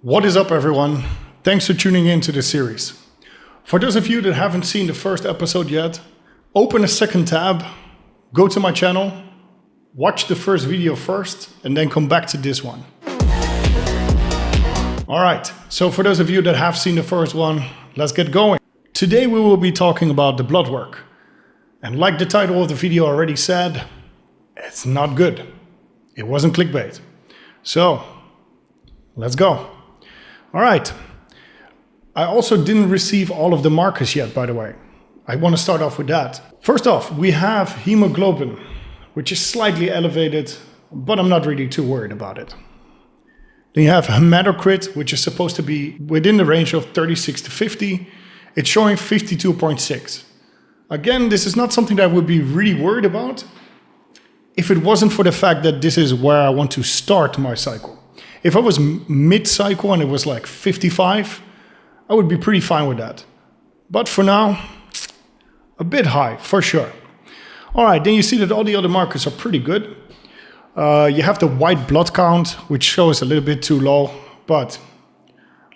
What is up, everyone? Thanks for tuning in to this series. For those of you that haven't seen the first episode yet, open a second tab, go to my channel, watch the first video first, and then come back to this one. All right, so for those of you that have seen the first one, let's get going. Today we will be talking about the blood work. And like the title of the video already said, it's not good. It wasn't clickbait. So, let's go. All right. I also didn't receive all of the markers yet, by the way. I want to start off with that. First off, we have hemoglobin, which is slightly elevated, but I'm not really too worried about it. Then you have hematocrit, which is supposed to be within the range of 36 to 50. It's showing 52.6. Again, this is not something that I would be really worried about if it wasn't for the fact that this is where I want to start my cycle. If I was mid-cycle and it was like 55, I would be pretty fine with that. But for now, a bit high, for sure. All right, then you see that all the other markers are pretty good. You have the white blood count, which shows a little bit too low. But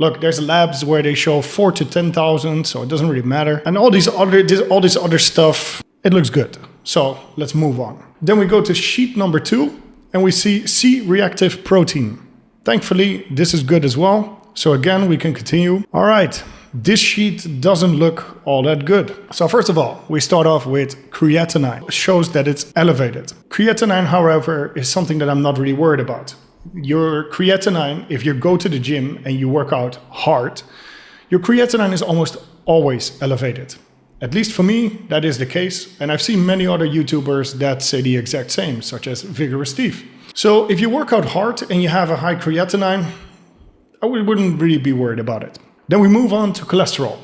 look, there's labs where they show 4 to 10,000, so it doesn't really matter. And all this other stuff, it looks good. So let's move on. Then we go to sheet number 2, and we see C-reactive protein. Thankfully, this is good as well. So again, we can continue. All right, this sheet doesn't look all that good. So first of all, we start off with creatinine. It shows that it's elevated. Creatinine, however, is something that I'm not really worried about. Your creatinine, if you go to the gym and you work out hard, your creatinine is almost always elevated. At least for me, that is the case. And I've seen many other YouTubers that say the exact same, such as Vigorous Steve. So if you work out hard and you have a high creatinine, I wouldn't really be worried about it. Then we move on to cholesterol.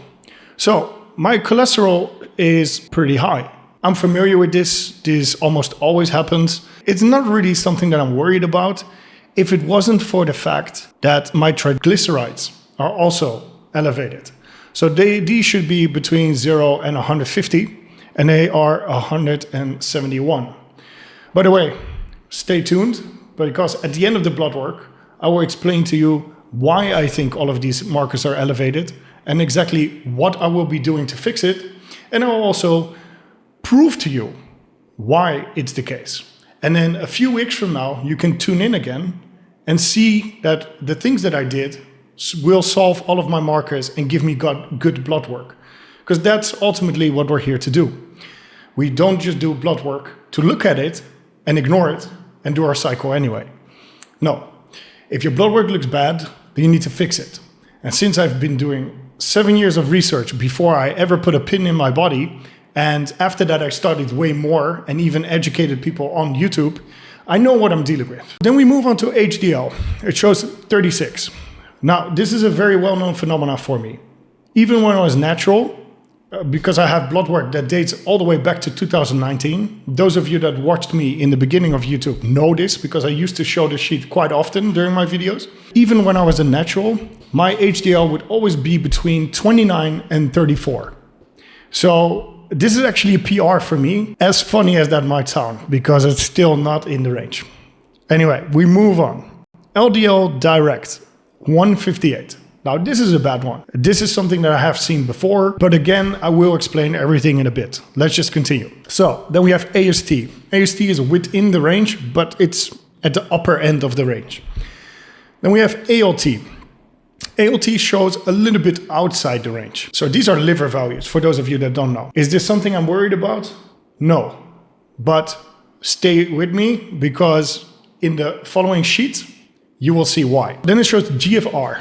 So my cholesterol is pretty high. I'm familiar with this. This almost always happens. It's not really something that I'm worried about if it wasn't for the fact that my triglycerides are also elevated. So these should be between 0 and 150, and they are 171. By the way, stay tuned, because at the end of the blood work, I will explain to you why I think all of these markers are elevated and exactly what I will be doing to fix it. And I will also prove to you why it's the case. And then a few weeks from now, you can tune in again and see that the things that I did will solve all of my markers and give me good blood work. Because that's ultimately what we're here to do. We don't just do blood work to look at it and ignore it and do our cycle anyway. No, if your blood work looks bad, then you need to fix it. And since I've been doing 7 years of research before I ever put a pin in my body, and after that I studied way more and even educated people on YouTube, I know what I'm dealing with. Then we move on to HDL. It shows 36. Now, this is a very well-known phenomenon for me. Even when I was natural, because I have blood work that dates all the way back to 2019. Those of you that watched me in the beginning of YouTube know this, because I used to show the sheet quite often during my videos. Even when I was a natural, my HDL would always be between 29 and 34. So this is actually a PR for me, as funny as that might sound, because it's still not in the range. Anyway, we move on. LDL direct, 158. Now, this is a bad one. This is something that I have seen before, but again, I will explain everything in a bit. Let's just continue. So then we have AST. AST is within the range, but it's at the upper end of the range. Then we have ALT. ALT shows a little bit outside the range. So these are liver values, for those of you that don't know. Is this something I'm worried about? No. But stay with me, because in the following sheet, you will see why. Then it shows GFR.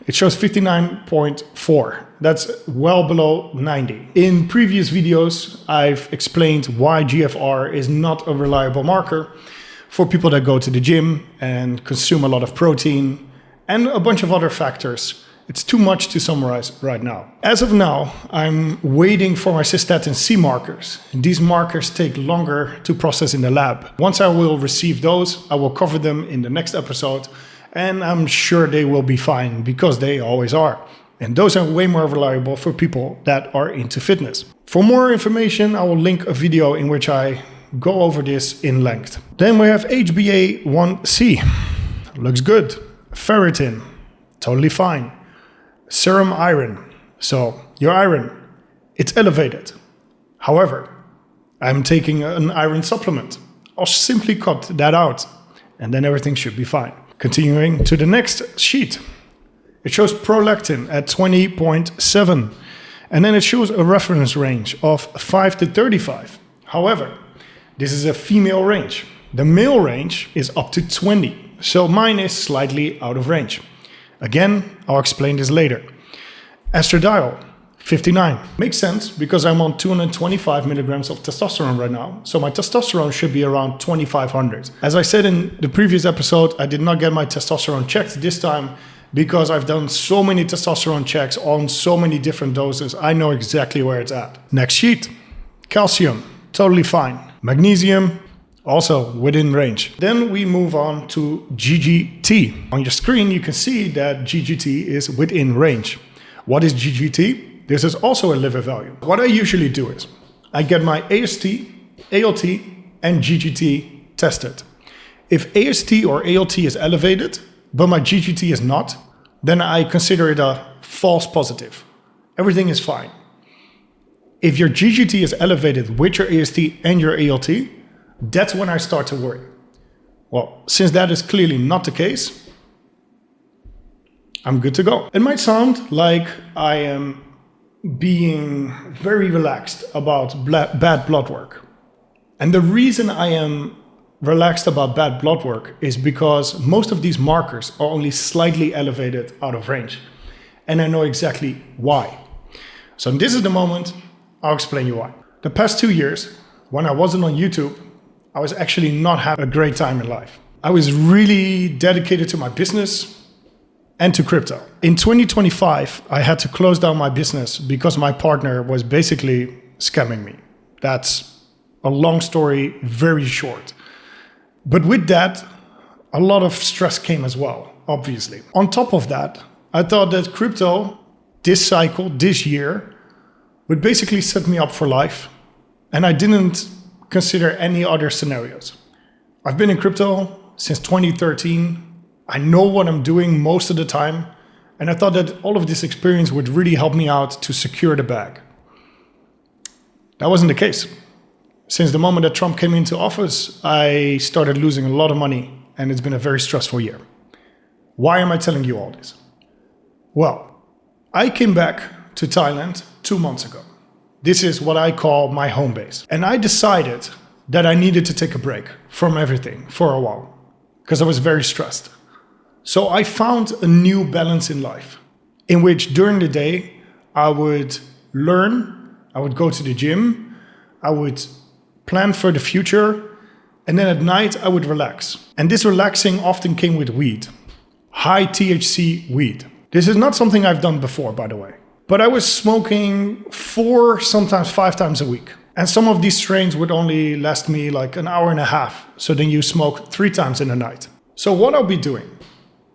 It shows 59.4. That's well below 90. In previous videos, I've explained why GFR is not a reliable marker for people that go to the gym and consume a lot of protein and a bunch of other factors. It's too much to summarize right now. As of now, I'm waiting for my cystatin C markers. These markers take longer to process in the lab. Once I will receive those, I will cover them in the next episode. And I'm sure they will be fine, because they always are. And those are way more reliable for people that are into fitness. For more information, I will link a video in which I go over this in length. Then we have HbA1c. Looks good. Ferritin. totally fine. Serum iron, so your iron, it's elevated. However, I'm taking an iron supplement. I'll simply cut that out and then everything should be fine. Continuing to the next sheet. It shows prolactin at 20.7 and then it shows a reference range of 5 to 35. However, this is a female range. The male range is up to 20, so mine is slightly out of range. Again, I'll explain this later. Estradiol, 59. Makes sense because I'm on 225 milligrams of testosterone right now, so my testosterone should be around 2500. As I said in the previous episode, I did not get my testosterone checked this time because I've done so many testosterone checks on so many different doses. I know exactly where it's at. Next sheet, calcium, totally fine. Magnesium, also within range. Then we move on to GGT. On your screen, you can see that GGT is within range. What is GGT? This is also a liver value. What I usually do is I get my AST, ALT, and GGT tested. If AST or ALT is elevated, but my GGT is not, then I consider it a false positive. Everything is fine. If your GGT is elevated with your AST and your ALT, that's when I start to worry. Well, since that is clearly not the case, I'm good to go. It might sound like I am being very relaxed about bad blood work. And the reason I am relaxed about bad blood work is because most of these markers are only slightly elevated out of range. And I know exactly why. So this is the moment I'll explain you why. The past 2 years, when I wasn't on YouTube, I was actually not having a great time in life. I was really dedicated to my business and to crypto. In 2025, I had to close down my business because my partner was basically scamming me. That's a long story, very short. But with that, a lot of stress came as well, obviously. On top of that, I thought that crypto, this cycle, this year, would basically set me up for life. And I didn't consider any other scenarios. I've been in crypto since 2013. I know what I'm doing most of the time. And I thought that all of this experience would really help me out to secure the bag. That wasn't the case. Since the moment that Trump came into office, I started losing a lot of money, and it's been a very stressful year. Why am I telling you all this? Well, I came back to Thailand 2 months ago. This is what I call my home base. And I decided that I needed to take a break from everything for a while because I was very stressed. So I found a new balance in life in which during the day I would learn, I would go to the gym, I would plan for the future, and then at night I would relax. And this relaxing often came with weed, high THC weed. This is not something I've done before, by the way. But I was smoking 4, sometimes 5 times a week. And some of these strains would only last me like an hour and a half. So then you smoke 3 times in the night. So what I'll be doing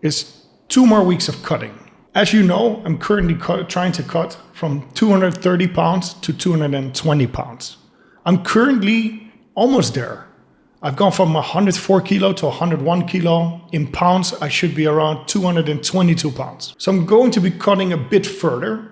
is 2 more weeks of cutting. As you know, I'm currently trying to cut from 230 pounds to 220 pounds. I'm currently almost there. I've gone from 104 kilo to 101 kilo. In pounds, I should be around 222 pounds. So I'm going to be cutting a bit further,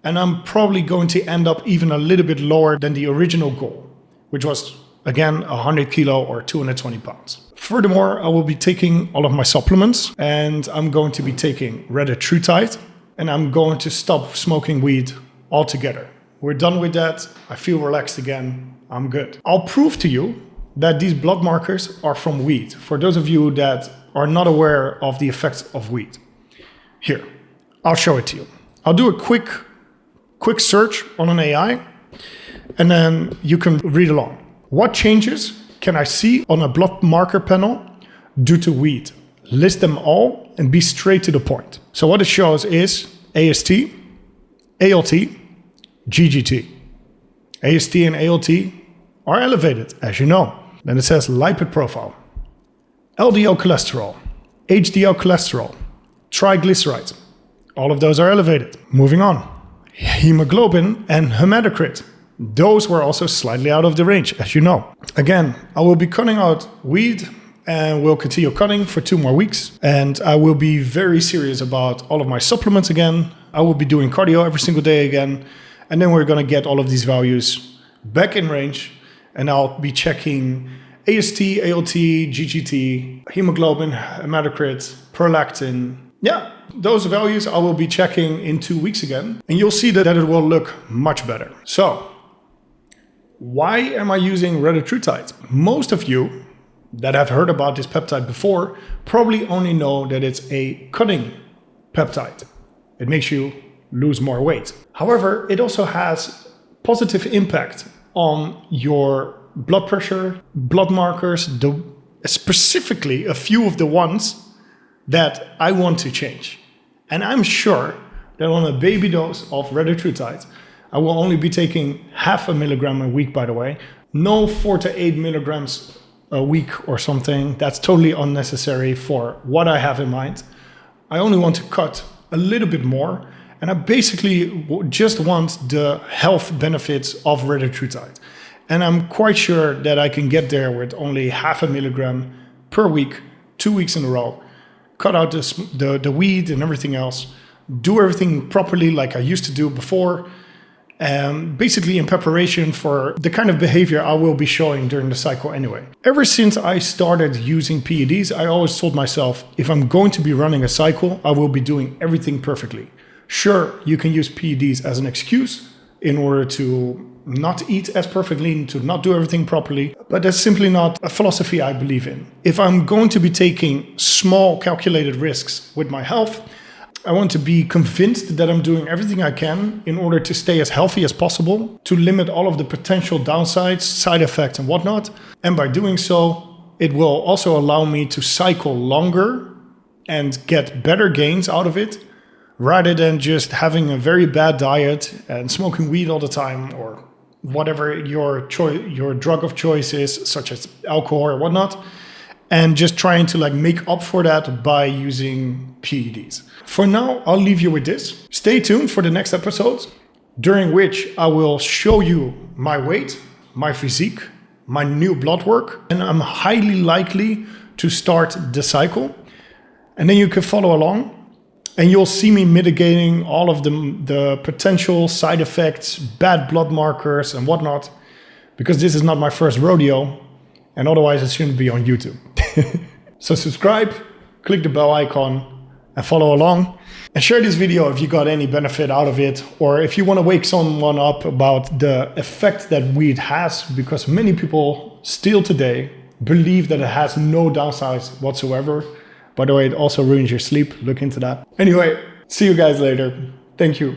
and I'm probably going to end up even a little bit lower than the original goal, which was, again, 100 kilo or 220 pounds. Furthermore, I will be taking all of my supplements, and I'm going to be taking Retatrutide, and I'm going to stop smoking weed altogether. We're done with that. I feel relaxed again. I'm good. I'll prove to you that these blood markers are from weed. For those of you that are not aware of the effects of weed. Here, I'll show it to you. I'll do a quick search on an AI, and then you can read along. What changes can I see on a blood marker panel due to weed? List them all and be straight to the point. So what it shows is AST, ALT, GGT. AST and ALT are elevated, as you know. Then it says lipid profile, LDL cholesterol, HDL cholesterol, triglycerides. All of those are elevated. Moving on. Hemoglobin and hematocrit. Those were also slightly out of the range, as you know. Again, I will be cutting out weed and we'll continue cutting for 2 more weeks. And I will be very serious about all of my supplements again. I will be doing cardio every single day again. And then we're going to get all of these values back in range. And I'll be checking AST, ALT, GGT, hemoglobin, hematocrit, prolactin. Yeah, those values I will be checking in 2 weeks again. And you'll see that it will look much better. So, why am I using Retatrutide? Most of you that have heard about this peptide before probably only know that it's a cutting peptide. It makes you lose more weight. However, it also has positive impact on your blood pressure, blood markers, specifically a few of the ones that I want to change. And I'm sure that on a baby dose of Retatrutide, I will only be taking 0.5 milligram a week, by the way. No 4 to 8 milligrams a week or something. That's totally unnecessary for what I have in mind. I only want to cut a little bit more. And I basically just want the health benefits of Retatrutide. And I'm quite sure that I can get there with only 0.5 milligram per week, 2 weeks in a row. Cut out the weed and everything else. Do everything properly like I used to do before. Basically in preparation for the kind of behavior I will be showing during the cycle anyway. Ever since I started using PEDs, I always told myself, if I'm going to be running a cycle, I will be doing everything perfectly. Sure, you can use PEDs as an excuse in order to not eat as perfectly, to not do everything properly, but that's simply not a philosophy I believe in. If I'm going to be taking small calculated risks with my health, I want to be convinced that I'm doing everything I can in order to stay as healthy as possible, to limit all of the potential downsides, side effects and whatnot. And by doing so, it will also allow me to cycle longer and get better gains out of it, rather than just having a very bad diet and smoking weed all the time, or whatever your drug of choice is, such as alcohol or whatnot, and just trying to make up for that by using PEDs. For now, I'll leave you with this. Stay tuned for the next episodes, during which I will show you my weight, my physique, my new blood work, and I'm highly likely to start the cycle. And then you can follow along. And you'll see me mitigating all of the potential side effects, bad blood markers and whatnot, because this is not my first rodeo, and otherwise it shouldn't be on YouTube. So subscribe, click the bell icon and follow along. And share this video if you got any benefit out of it, or if you want to wake someone up about the effect that weed has, because many people still today believe that it has no downsides whatsoever. By the way, it also ruins your sleep. Look into that. Anyway, see you guys later. Thank you.